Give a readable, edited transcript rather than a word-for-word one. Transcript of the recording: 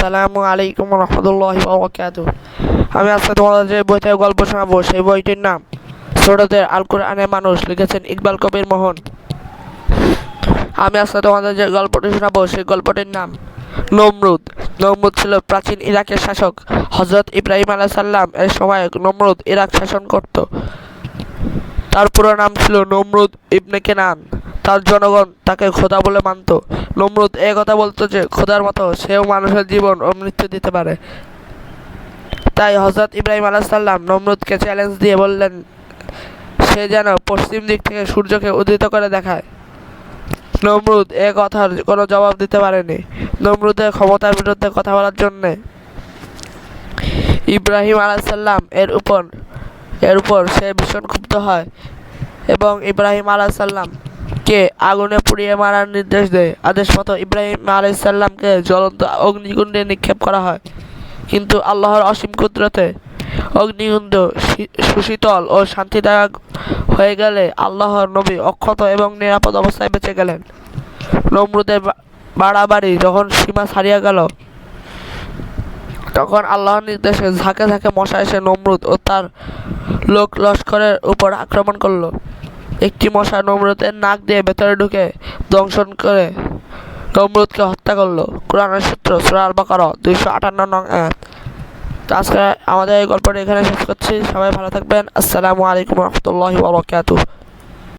আসসালামু আলাইকুম রহমতুল্লাহি ওয়া বারাকাতুহু। আমি আজকে তোমাদের যে বই থেকে গল্প শোনাবো সেই বইটির নাম ছোটদের আল কোরআনের মানুষ, লিখেছেন ইকবাল কবির মোহন। আমি আজকে তোমাদের যে গল্পটি শোনাবো সেই গল্পটির নাম নমরুদ। নমরুদ ছিল প্রাচীন ইরাকের শাসক। হযরত ইব্রাহিম আলাইহিস সালাম এর সময় নমরুদ ইরাক শাসন করত। তার পুরো নাম ছিল নমরুদ ইবনে কেনান। তার জনগণ তাকে খোদা বলে মানত। নমরুদ এ কথা বলতো যে খোদার মতো সেও মানুষের জীবন ও মৃত্যু দিতে পারে। তাই হযরত ইব্রাহিম আলাইহিস সালাম নমরুদকে চ্যালেঞ্জ দিয়ে বললেন সে যেন পশ্চিম দিক থেকে সূর্যকে উদিত করে দেখায়। নমরুদ এ কথার কোনো জবাব দিতে পারেনি। নমরুদের ক্ষমতার বিরুদ্ধে কথা বলার জন্যে ইব্রাহিম আলাইহিস সালাম এর উপর সে ভীষণ ক্ষুব্ধ হয় এবং ইব্রাহিম আলাইহিস সালামকে আগুনে পুড়িয়ে মারার নির্দেশ দেয়। আদেশ মতো ইব্রাহিম আলাইহিস সালামকে জ্বলন্ত অগ্নিকুণ্ডে নিক্ষেপ করা হয়, কিন্তু আল্লাহর অসীম কুদরতে অগ্নিকুণ্ড সুশীতল ও শান্তিদায়ক হয়ে গেলে আল্লাহর নবী অক্ষত এবং নিরাপদ অবস্থায় বেঁচে গেলেন। নমরুদের বাড়াবাড়ি যখন সীমা ছাড়িয়ে গেল, তখন আল্লাহর নির্দেশে ঝাঁকে ঝাঁকে মশা এসে নমরুদ ও তার লোক লস্করের উপর আক্রমণ করল। একটি মশা নমরুদের নাক দিয়ে ভেতরে ঢুকে দংশন করে নমরুদকে হত্যা করল। কোরআনের সূত্র সূরা আল বাকারা 258 নং আয়াত। তো আজকে আমাদের এই গল্পটা এখানে শেষ করছি। সবাই ভালো থাকবেন। আসসালামু আলাইকুম রহমতুল্লাহি ওয়া বারাকাতুহু।